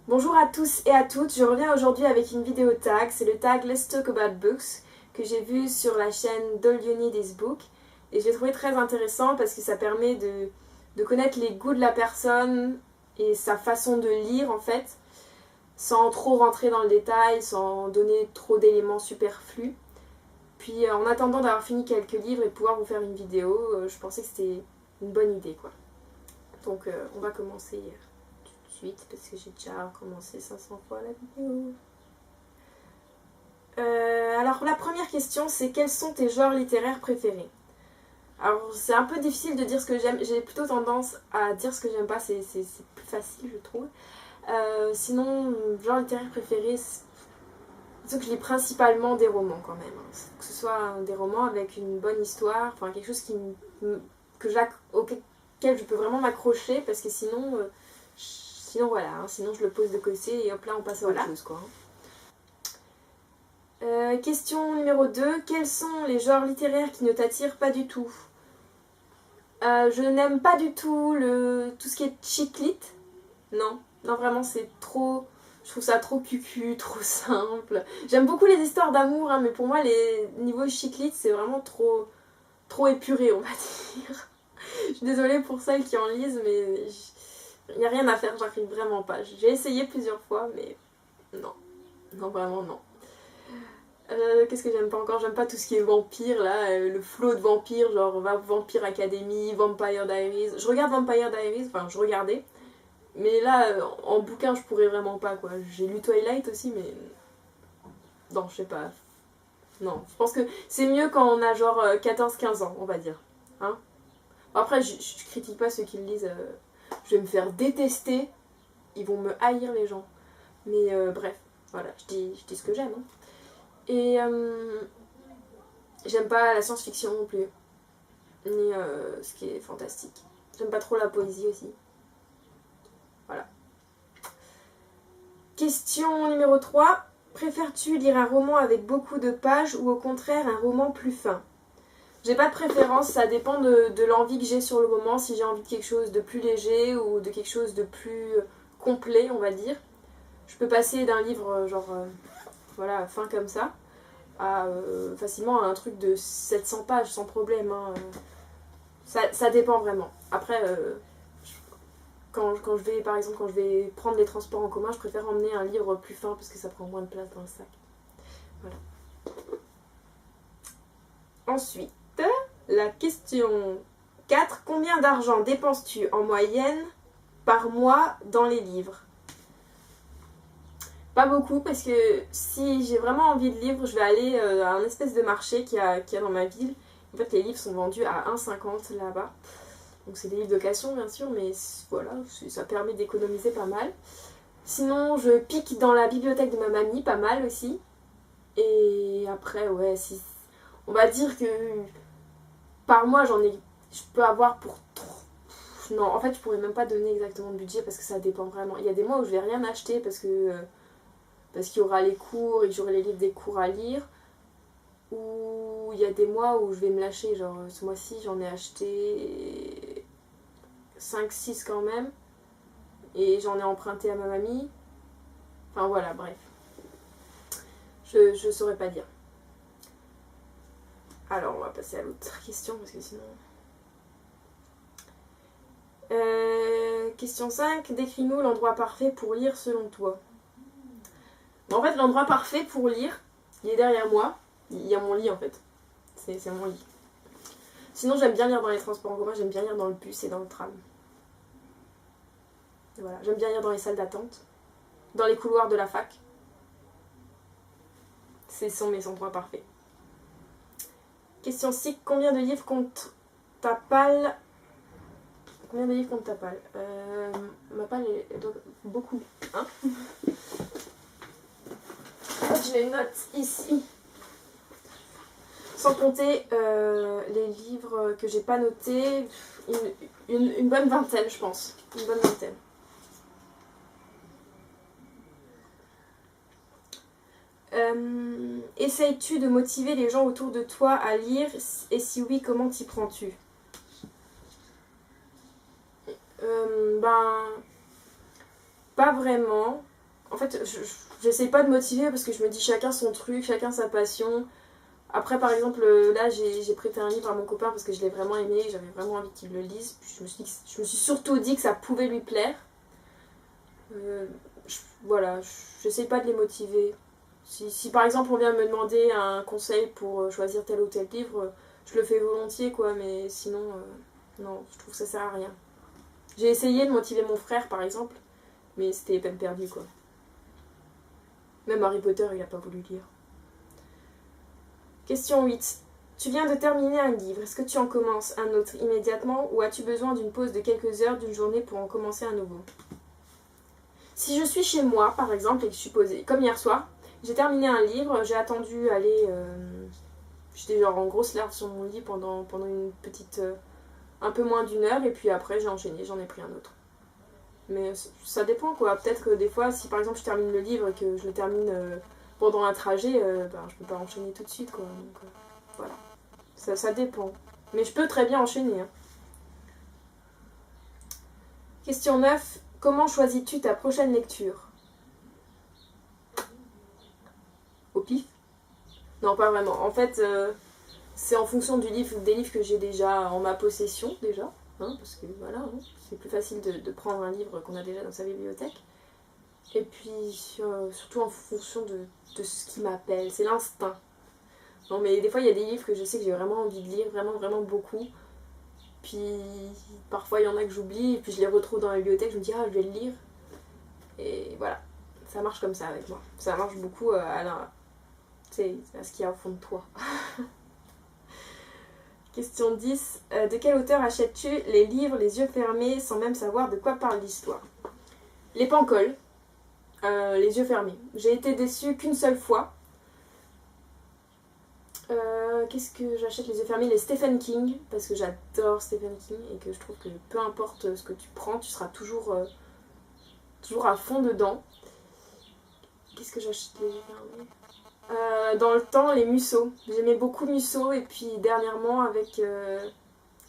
Bonjour à tous et à toutes, je reviens aujourd'hui avec une vidéo tag, c'est le tag Let's Talk About Books que j'ai vu sur la chaîne All You Need Is Book et je l'ai trouvé très intéressant parce que ça permet de connaître les goûts de la personne et sa façon de lire en fait, sans trop rentrer dans le détail, sans donner trop d'éléments superflus. Puis en attendant d'avoir fini quelques livres et de pouvoir vous faire une vidéo, je pensais que c'était une bonne idée quoi. Donc on va commencer suite parce que j'ai déjà commencé 500 fois la vidéo. Alors la première question c'est quels sont tes genres littéraires préférés? Alors c'est un peu difficile de dire ce que j'aime, j'ai plutôt tendance à dire ce que j'aime pas, c'est plus facile je trouve. Sinon, genre littéraire préféré, c'est que je lis principalement des romans quand même. Que ce soit des romans avec une bonne histoire, enfin quelque chose auquel je peux vraiment m'accrocher parce que sinon voilà, sinon je le pose de côté et hop là on passe à autre chose quoi. Question numéro 2, quels sont les genres littéraires qui ne t'attirent pas du tout? Je n'aime pas du tout tout ce qui est chick lit. Non, vraiment c'est trop... Je trouve ça trop cucu, trop simple. J'aime beaucoup les histoires d'amour, mais pour moi les niveaux chick lit c'est vraiment trop épuré on va dire. Je suis désolée pour celles qui en lisent mais... Il n'y a rien à faire, j'arrive vraiment pas. J'ai essayé plusieurs fois, mais non. Non, vraiment non. Qu'est-ce que j'aime pas encore? J'aime pas tout ce qui est vampire, là, le flot de vampires, genre Vampire Academy, Vampire Diaries. Je regarde Vampire Diaries, enfin je regardais. Mais là, en bouquin, je pourrais vraiment pas, quoi. J'ai lu Twilight aussi, mais... Non, je sais pas. Non, je pense que c'est mieux quand on a genre 14-15 ans, on va dire. Hein? Après, je critique pas ceux qui le lisent... Je vais me faire détester, ils vont me haïr les gens. Mais bref, voilà, je dis ce que j'aime. Hein. Et j'aime pas la science-fiction non plus, ni ce qui est fantastique. J'aime pas trop la poésie aussi. Voilà. Question numéro 3. Préfères-tu lire un roman avec beaucoup de pages ou au contraire un roman plus fin? J'ai pas de préférence, ça dépend de l'envie que j'ai sur le moment, si j'ai envie de quelque chose de plus léger ou de quelque chose de plus complet, on va dire. Je peux passer d'un livre voilà, fin comme ça, à facilement un truc de 700 pages sans problème. Hein. Ça dépend vraiment. Après, quand je vais, par exemple, quand je vais prendre les transports en commun, je préfère emmener un livre plus fin parce que ça prend moins de place dans le sac. Voilà. Ensuite, la question 4. Combien d'argent dépenses-tu en moyenne par mois dans les livres? Pas beaucoup parce que si j'ai vraiment envie de livres, je vais aller à un espèce de marché qu'il y a dans ma ville. En fait, les livres sont vendus à 1,50 là-bas. Donc c'est des livres d'occasion bien sûr, mais voilà, ça permet d'économiser pas mal. Sinon, je pique dans la bibliothèque de ma mamie, pas mal aussi. Et après, ouais, si... on va dire que par mois, je peux avoir pour... Non, en fait, je pourrais même pas donner exactement de budget parce que ça dépend vraiment. Il y a des mois où je vais rien acheter parce qu'il y aura les cours et que j'aurai les livres des cours à lire. Ou il y a des mois où je vais me lâcher. Genre, ce mois-ci, j'en ai acheté 5-6 quand même. Et j'en ai emprunté à ma mamie. Enfin, voilà, bref. Je saurais pas dire. Alors, on va passer à l'autre question parce que sinon... Question 5. Décris-nous l'endroit parfait pour lire selon toi. En fait, l'endroit parfait pour lire, il est derrière moi. Il y a mon lit en fait. C'est mon lit. Sinon, j'aime bien lire dans les transports en commun, j'aime bien lire dans le bus et dans le tram. Et voilà. J'aime bien lire dans les salles d'attente, dans les couloirs de la fac. Ce sont mes endroits parfaits. Question 6. Combien de livres compte ta palle? Combien de livres compte ta palle? Ma palle est beaucoup. Hein? Je les note ici. Sans compter les livres que j'ai pas notés, une bonne vingtaine, je pense. Une bonne vingtaine. Essayes-tu de motiver les gens autour de toi à lire? Et si oui, comment t'y prends-tu? Pas vraiment. En fait, j'essaie pas de motiver parce que je me dis chacun son truc, chacun sa passion. Après, par exemple, là, j'ai prêté un livre à mon copain parce que je l'ai vraiment aimé, j'avais vraiment envie qu'il le lise. Puis je me suis surtout dit que ça pouvait lui plaire. Voilà, j'essaie pas de les motiver. Si par exemple on vient me demander un conseil pour choisir tel ou tel livre, je le fais volontiers, quoi, mais sinon, non, je trouve que ça sert à rien. J'ai essayé de motiver mon frère, par exemple, mais c'était peine perdue, quoi. Même Harry Potter, il a pas voulu lire. Question 8. Tu viens de terminer un livre, est-ce que tu en commences un autre immédiatement ou as-tu besoin d'une pause de quelques heures d'une journée pour en commencer un nouveau? Si je suis chez moi, par exemple, et que je suis posée, comme hier soir, j'ai terminé un livre, j'ai attendu aller... j'étais genre en grosse larve sur mon lit pendant une petite... un peu moins d'une heure, et puis après j'ai enchaîné, j'en ai pris un autre. Mais ça dépend, quoi. Peut-être que des fois, si par exemple je termine le livre et que je le termine pendant un trajet, je peux pas enchaîner tout de suite, quoi. Donc, voilà. Ça dépend. Mais je peux très bien enchaîner. Hein. Question 9. Comment choisis-tu ta prochaine lecture? Au pif? Non, pas vraiment. En fait, c'est en fonction des livres que j'ai déjà en ma possession, déjà. Hein, parce que voilà, hein, c'est plus facile de prendre un livre qu'on a déjà dans sa bibliothèque. Et puis, surtout en fonction de ce qui m'appelle. C'est l'instinct. Non, mais des fois, il y a des livres que je sais que j'ai vraiment envie de lire, vraiment, vraiment beaucoup. Puis, parfois, il y en a que j'oublie, et puis je les retrouve dans la bibliothèque, je me dis, ah, je vais le lire. Et voilà, ça marche comme ça avec moi. Ça marche beaucoup à ce qu'il y a au fond de toi. Question 10. De quel auteur achètes-tu les livres les yeux fermés sans même savoir de quoi parle l'histoire? Les Pancols, les yeux fermés. J'ai été déçue qu'une seule fois. Qu'est-ce que j'achète les yeux fermés? Les Stephen King, parce que j'adore Stephen King et que je trouve que peu importe ce que tu prends, tu seras toujours à fond dedans. Qu'est-ce que j'achète les yeux fermés? Dans le temps, les Musso. J'aimais beaucoup Musso et puis dernièrement, avec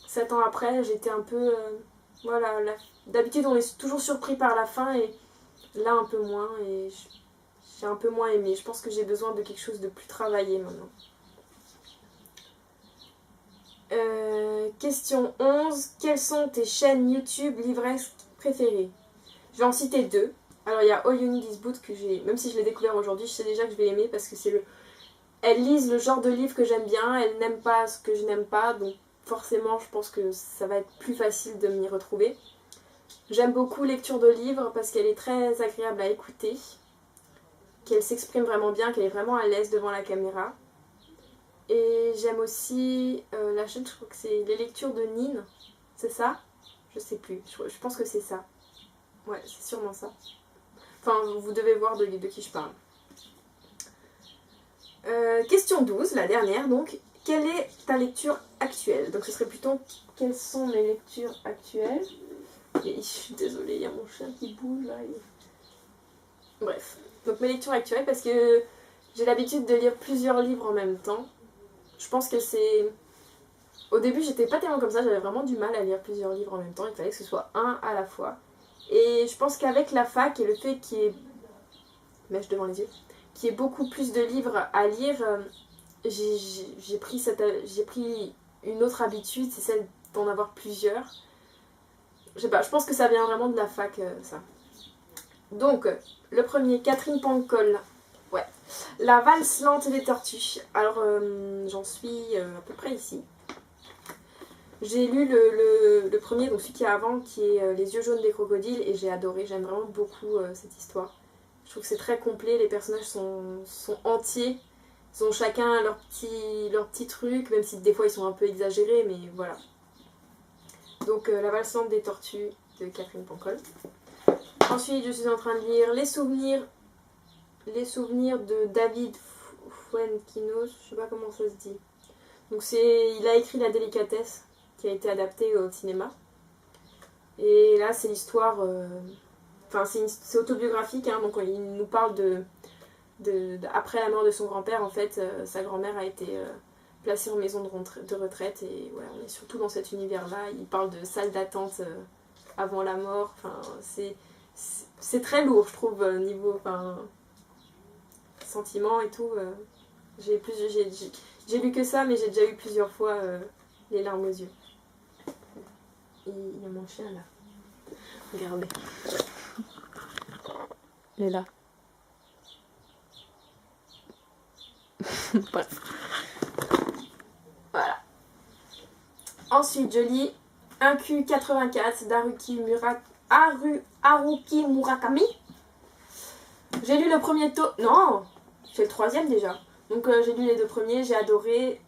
7 ans après, j'étais un peu... voilà, d'habitude on est toujours surpris par la fin et là un peu moins et j'ai un peu moins aimé. Je pense que j'ai besoin de quelque chose de plus travaillé maintenant. Question 11. Quelles sont tes chaînes YouTube livresques préférées? Je vais en citer 2. Alors il y a All You Need Is Boot que j'ai, même si je l'ai découvert aujourd'hui, je sais déjà que je vais aimer parce que elles lisent le genre de livre que j'aime bien, elles n'aiment pas ce que je n'aime pas, donc forcément je pense que ça va être plus facile de m'y retrouver. J'aime beaucoup lecture de livres parce qu'elle est très agréable à écouter, qu'elle s'exprime vraiment bien, qu'elle est vraiment à l'aise devant la caméra. Et j'aime aussi la chaîne, je crois que c'est les lectures de Nine, c'est ça? Je sais plus, je pense que c'est ça. Ouais, c'est sûrement ça. Enfin, vous devez voir de qui je parle. Question 12, la dernière donc. Quelle est ta lecture actuelle? Donc ce serait plutôt quelles sont mes lectures actuelles? Et je suis désolée, il y a mon chien qui bouge là. Bref, donc mes lectures actuelles parce que j'ai l'habitude de lire plusieurs livres en même temps. Je pense que c'est... Au début j'étais pas tellement comme ça, j'avais vraiment du mal à lire plusieurs livres en même temps, il fallait que ce soit un à la fois. Et je pense qu'avec la fac et le fait qu'il y ait... Mèche devant les yeux. Qu'il y ait beaucoup plus de livres à lire, j'ai pris une autre habitude, c'est celle d'en avoir plusieurs. Je sais pas, je pense que ça vient vraiment de la fac, ça. Donc, le premier, Catherine Pancol. Ouais. La valse lente des tortues. Alors, j'en suis à peu près ici. J'ai lu le premier, donc celui qui est avant, qui est Les yeux jaunes des crocodiles, et j'ai adoré. J'aime vraiment beaucoup cette histoire. Je trouve que c'est très complet, les personnages sont entiers. Ils ont chacun leur petit truc, même si des fois ils sont un peu exagérés, mais voilà. Donc, La valse lente des tortues de Catherine Pancol. Ensuite, je suis en train de lire Les souvenirs de David Fuenquinos, je sais pas comment ça se dit. Donc il a écrit La délicatesse, qui a été adaptée au cinéma. Et là, c'est l'histoire... Enfin, c'est autobiographique, hein, donc il nous parle après la mort de son grand-père, en fait, sa grand-mère a été placée en maison de retraite. Et ouais, on est surtout dans cet univers-là. Il parle de salle d'attente avant la mort. Enfin, c'est très lourd, je trouve, niveau enfin, sentiments et tout. J'ai lu que ça, mais j'ai déjà eu plusieurs fois les larmes aux yeux. Et il y a mon chien là. Regardez. Il est là. Bref. Voilà. Ensuite, je lis 1Q84 Haruki Murakami. J'ai lu le premier tome. Non, c'est le troisième déjà. Donc j'ai lu les 2 premiers, j'ai adoré.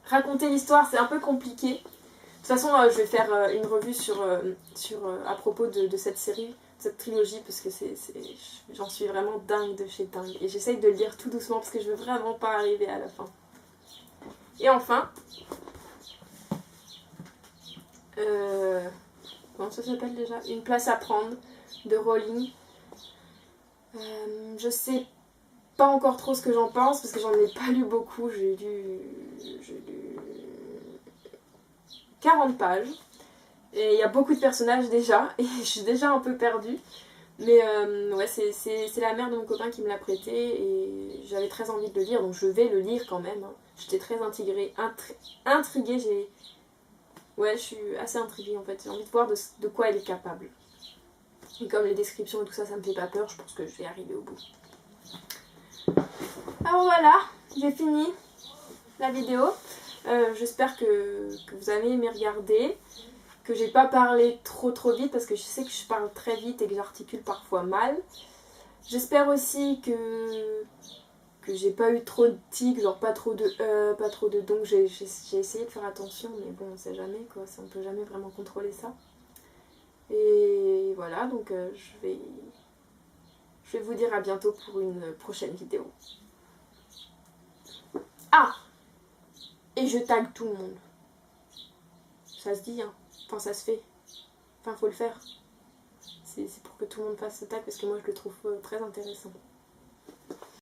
Raconter l'histoire, c'est un peu compliqué. De toute façon, je vais faire une revue à propos de cette série, cette trilogie, parce que j'en suis vraiment dingue de chez dingue. Et j'essaye de le lire tout doucement parce que je veux vraiment pas arriver à la fin. Et enfin, comment ça s'appelle déjà ? Une place à prendre de Rowling. Je sais pas encore trop ce que j'en pense parce que j'en ai pas lu beaucoup. J'ai lu 40 pages. Et il y a beaucoup de personnages déjà, et je suis déjà un peu perdue. Mais ouais, c'est la mère de mon copain qui me l'a prêté, et j'avais très envie de le lire, donc je vais le lire quand même. Hein. J'étais très intriguée, ouais, je suis assez intriguée en fait. J'ai envie de voir de quoi elle est capable. Et comme les descriptions et tout ça, ça me fait pas peur, je pense que je vais arriver au bout. Alors voilà, j'ai fini la vidéo. J'espère que vous avez aimé regarder. Que j'ai pas parlé trop vite parce que je sais que je parle très vite et que j'articule parfois mal. J'espère aussi que j'ai pas eu trop de tics, genre pas trop de donc j'ai essayé de faire attention, mais bon, on sait jamais quoi, on peut jamais vraiment contrôler ça. Et voilà, donc je vais vous dire à bientôt pour une prochaine vidéo. Ah, et je tag tout le monde. Ça se dit, hein. Enfin, ça se fait. Enfin, faut le faire. C'est pour que tout le monde fasse ce tag parce que moi je le trouve très intéressant.